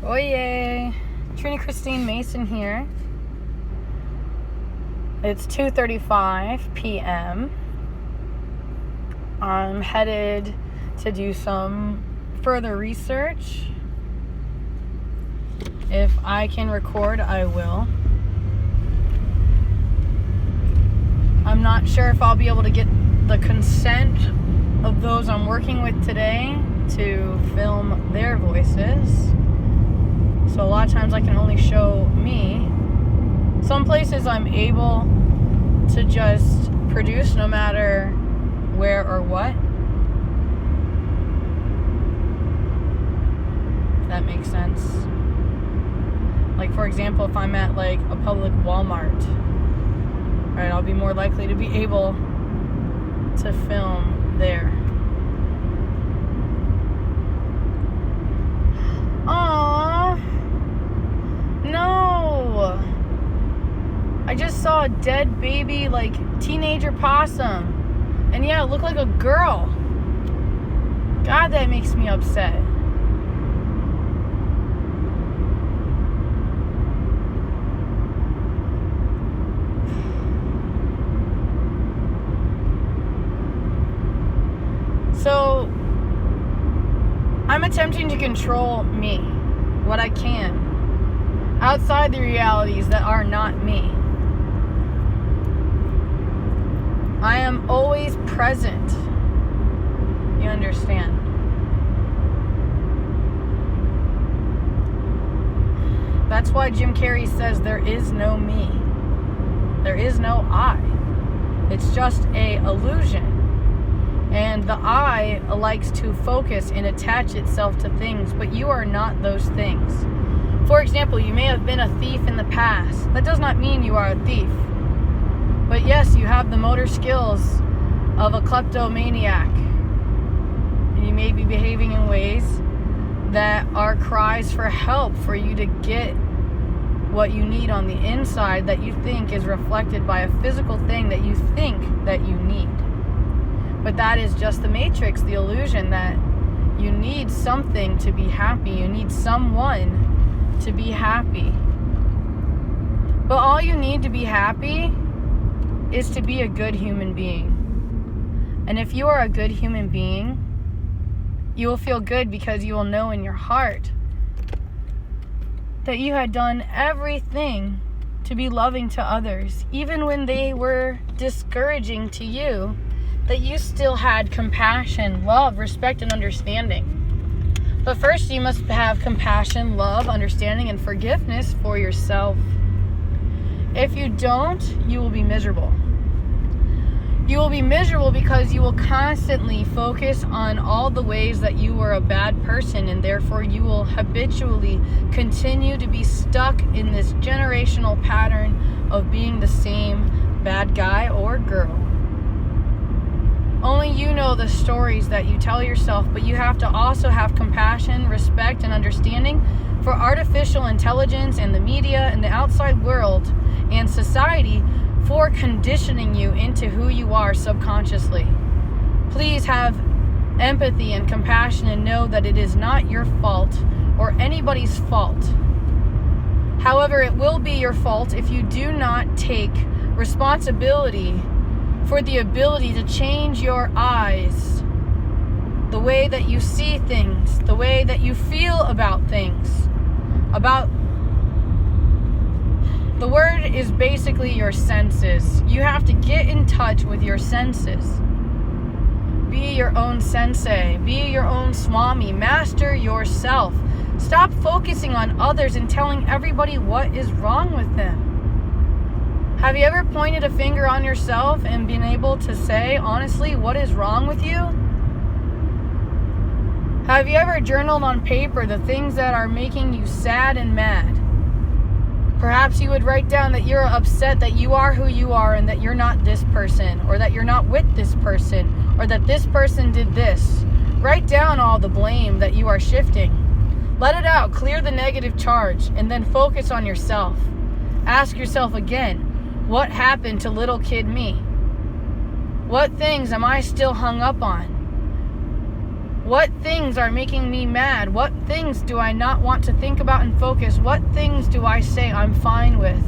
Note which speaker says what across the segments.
Speaker 1: Oye, Trini Christine Mason here. It's 2:35 p.m. I'm headed to do some further research. If I can record, I will. I'm not sure if I'll be able to get the consent of those I'm working with today to film their voices. So a lot of times I can only show me. Some places I'm able to just produce no matter where or what. If that makes sense. Like, for example, if I'm at like a public Walmart, right, I'll be more likely to be able to film there. Aww. No. I just saw a dead baby, like, teenager possum. And yeah, it looked like a girl. God, that makes me upset. So, I'm attempting to control me, what I can, outside the realities that are not me. I am always present. You understand? That's why Jim Carrey says there is no me. There is no I. It's just an illusion. And the I likes to focus and attach itself to things, but you are not those things. For example, you may have been a thief in the past. That does not mean you are a thief. But yes, you have the motor skills of a kleptomaniac. And you may be behaving in ways that are cries for help for you to get what you need on the inside that you think is reflected by a physical thing that you think that you need. But that is just the matrix, the illusion that you need something to be happy. You need someone to be happy. But all you need to be happy is to be a good human being. And if you are a good human being, you will feel good because you will know in your heart that you had done everything to be loving to others, even when they were discouraging to you, that you still had compassion, love, respect, and understanding. But first, you must have compassion, love, understanding, and forgiveness for yourself. If you don't, you will be miserable. You will be miserable because you will constantly focus on all the ways that you were a bad person, and therefore you will habitually continue to be stuck in this generational pattern of being the same bad guy or girl. Only you know the stories that you tell yourself, but you have to also have compassion, respect, and understanding for artificial intelligence and the media and the outside world and society for conditioning you into who you are subconsciously. Please have empathy and compassion and know that it is not your fault or anybody's fault. However, it will be your fault if you do not take responsibility for the ability to change your eyes, the way that you see things, the way that you feel about things. The word is basically your senses. You have to get in touch with your senses. Be your own sensei. Be your own swami. Master yourself. Stop focusing on others and telling everybody what is wrong with them. Have you ever pointed a finger on yourself and been able to say, honestly, what is wrong with you? Have you ever journaled on paper the things that are making you sad and mad? Perhaps you would write down that you're upset that you are who you are and that you're not this person, or that you're not with this person, or that this person did this. Write down all the blame that you are shifting. Let it out, clear the negative charge, and then focus on yourself. Ask yourself again, what happened to little kid me? What things am I still hung up on? What things are making me mad? What things do I not want to think about and focus? What things do I say I'm fine with?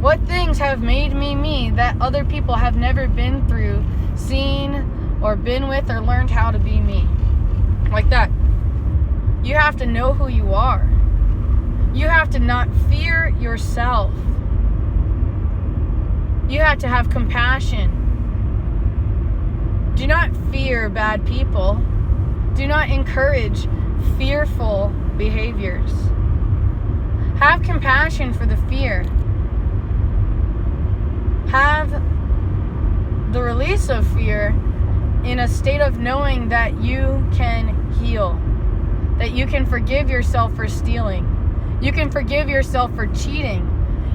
Speaker 1: What things have made me me that other people have never been through, seen, or been with, or learned how to be me? Like that. You have to know who you are. You have to not fear yourself. You have to have compassion. Do not fear bad people. Do not encourage fearful behaviors. Have compassion for the fear. Have the release of fear in a state of knowing that you can heal. That you can forgive yourself for stealing. You can forgive yourself for cheating.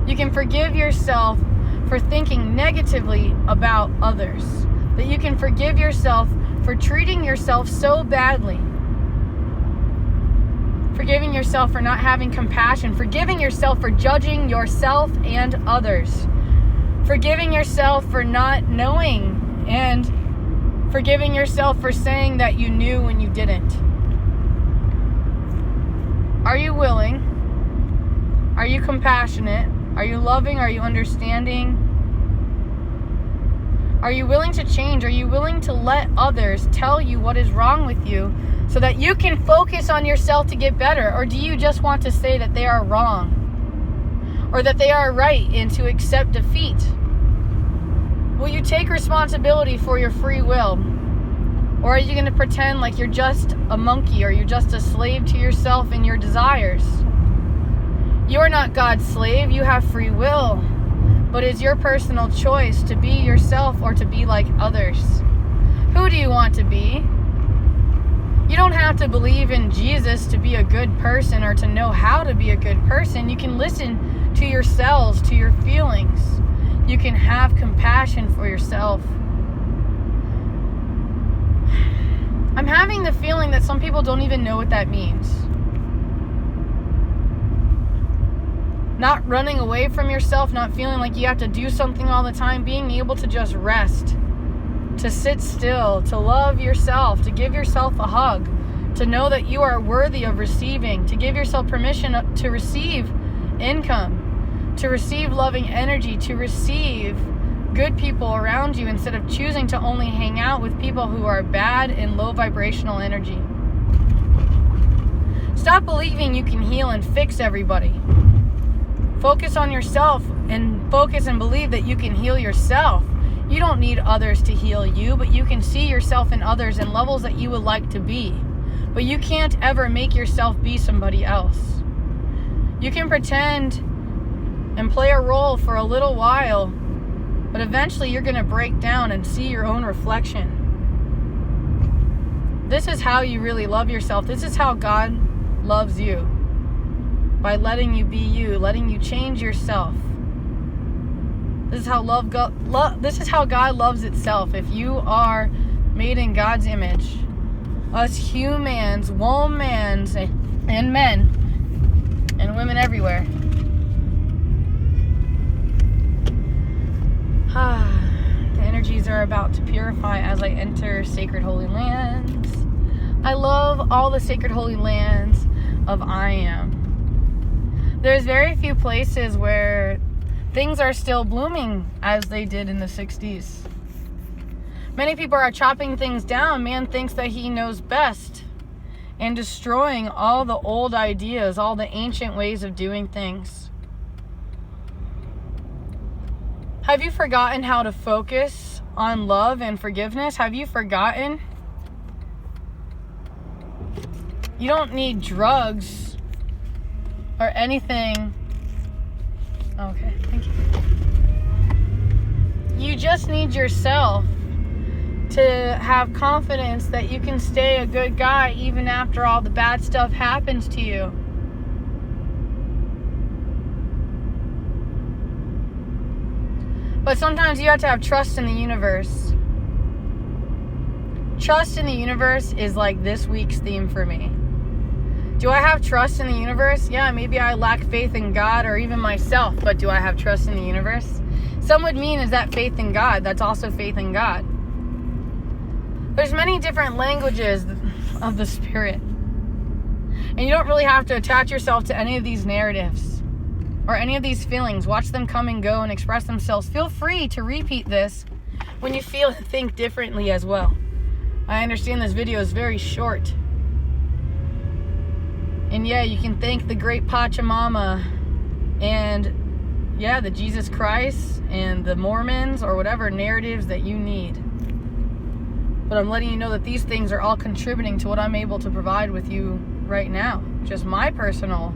Speaker 1: You can forgive yourself for thinking negatively about others. That you can forgive yourself for treating yourself so badly. Forgiving yourself for not having compassion. Forgiving yourself for judging yourself and others. Forgiving yourself for not knowing. And forgiving yourself for saying that you knew when you didn't. Are you willing? Are you compassionate? Are you loving? Are you understanding? Are you willing to change? Are you willing to let others tell you what is wrong with you so that you can focus on yourself to get better? Or do you just want to say that they are wrong? Or that they are right and to accept defeat? Will you take responsibility for your free will? Or are you going to pretend like you're just a monkey or you're just a slave to yourself and your desires? You are not God's slave. You have free will. But it's your personal choice to be yourself or to be like others. Who do you want to be? You don't have to believe in Jesus to be a good person or to know how to be a good person. You can listen to yourselves, to your feelings. You can have compassion for yourself. I'm having the feeling that some people don't even know what that means. Not running away from yourself, not feeling like you have to do something all the time, being able to just rest, to sit still, to love yourself, to give yourself a hug, to know that you are worthy of receiving, to give yourself permission to receive income, to receive loving energy, to receive good people around you instead of choosing to only hang out with people who are bad and low vibrational energy. Stop believing you can heal and fix everybody. Focus on yourself and focus and believe that you can heal yourself. You don't need others to heal you, but you can see yourself in others in levels that you would like to be. But you can't ever make yourself be somebody else. You can pretend and play a role for a little while, but eventually you're going to break down and see your own reflection. This is how you really love yourself. This is how God loves you. By letting you be you, letting you change yourself. This is how this is how God loves itself. If you are made in God's image, us humans, womans, and men, and women everywhere. The energies are about to purify as I enter sacred holy lands. I love all the sacred holy lands of I Am. There's very few places where things are still blooming as they did in the 60s. Many people are chopping things down. Man thinks that he knows best and destroying all the old ideas, all the ancient ways of doing things. Have you forgotten how to focus on love and forgiveness? Have you forgotten? You don't need drugs or anything. Okay, thank you. You just need yourself to have confidence that you can stay a good guy even after all the bad stuff happens to you. But sometimes you have to have trust in the universe. Trust in the universe is like this week's theme for me. Do I have trust in the universe? Yeah, maybe I lack faith in God or even myself, but do I have trust in the universe? Some would mean, is that faith in God? That's also faith in God. There's many different languages of the Spirit. And you don't really have to attach yourself to any of these narratives or any of these feelings. Watch them come and go and express themselves. Feel free to repeat this when you feel and think differently as well. I understand this video is very short. And yeah, you can thank the great Pachamama and yeah, the Jesus Christ and the Mormons or whatever narratives that you need. But I'm letting you know that these things are all contributing to what I'm able to provide with you right now. Just my personal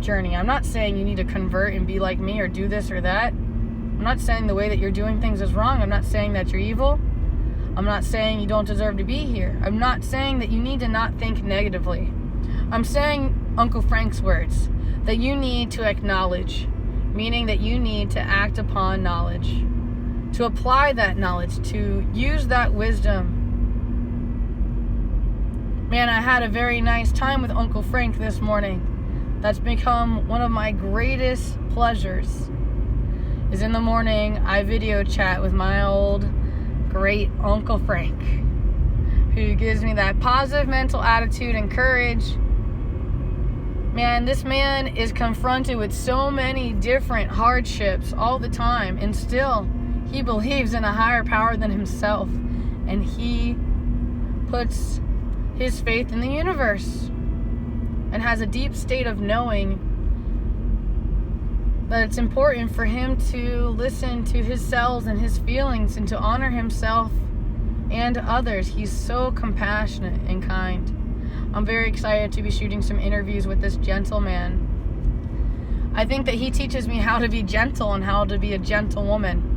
Speaker 1: journey. I'm not saying you need to convert and be like me or do this or that. I'm not saying the way that you're doing things is wrong. I'm not saying that you're evil. I'm not saying you don't deserve to be here. I'm not saying that you need to not think negatively. I'm saying Uncle Frank's words, that you need to acknowledge, meaning that you need to act upon knowledge, to apply that knowledge, to use that wisdom. Man, I had a very nice time with Uncle Frank this morning. That's become one of my greatest pleasures. Is in the morning, I video chat with my old great Uncle Frank, who gives me that positive mental attitude and courage. Man, this man is confronted with so many different hardships all the time, and still he believes in a higher power than himself, and he puts his faith in the universe and has a deep state of knowing that it's important for him to listen to his cells and his feelings and to honor himself and others. He's so compassionate and kind. I'm very excited to be shooting some interviews with this gentleman. I think that he teaches me how to be gentle and how to be a gentle woman.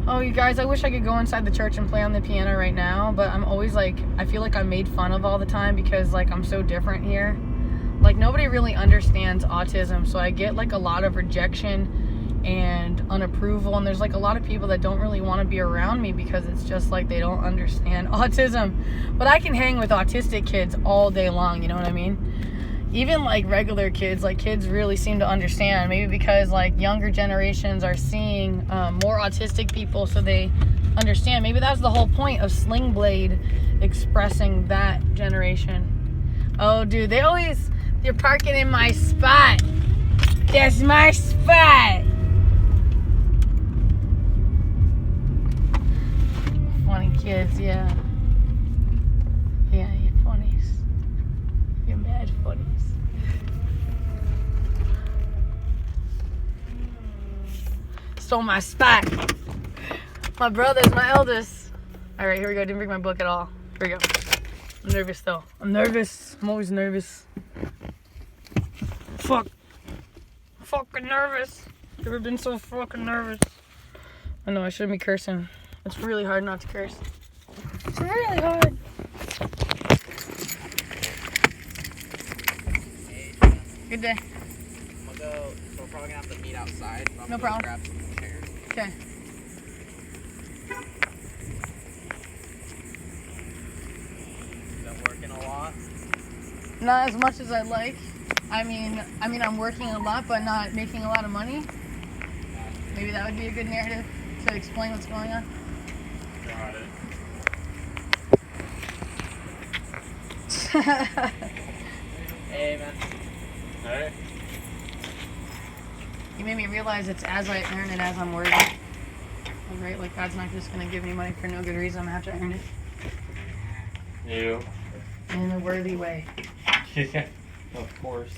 Speaker 1: Oh, you guys, I wish I could go inside the church and play on the piano right now, but I'm always like, I feel like I'm made fun of all the time because like I'm so different here. Like nobody really understands autism, so I get like a lot of rejection and unapproval, and there's like a lot of people that don't really want to be around me because it's just like they don't understand autism. But I can hang with autistic kids all day long, you know what I mean? Even like regular kids, like kids really seem to understand, maybe because like younger generations are seeing more autistic people, so they understand. Maybe that's the whole point of Sling Blade, expressing that generation. Oh dude, they're parking in my spot. That's my spot. Funny kids, yeah. Yeah, you're funnies. You're mad funnies. Stole my spot. My brother's my eldest. Alright, here we go. Didn't bring my book at all. Here we go. I'm nervous though. I'm nervous. I'm always nervous. Fucking nervous. Never been so fucking nervous. I know I shouldn't be cursing. It's really hard not to curse. It's really hard. Good day.
Speaker 2: I'm gonna go, so we're probably gonna have to meet outside. So
Speaker 1: No problem.
Speaker 2: Grab some chairs.
Speaker 1: Okay.
Speaker 2: Been working a lot.
Speaker 1: Not as much as I'd like. I mean, I'm working a lot, but not making a lot of money. Maybe that would be a good narrative to explain what's going on.
Speaker 2: Got it. Hey, man. Hey.
Speaker 1: You made me realize it's as I earn it as I'm worthy. Right? Like God's not just gonna give me money for no good reason. I'm gonna have to earn it.
Speaker 3: You.
Speaker 1: In a worthy way.
Speaker 3: Yeah, of course.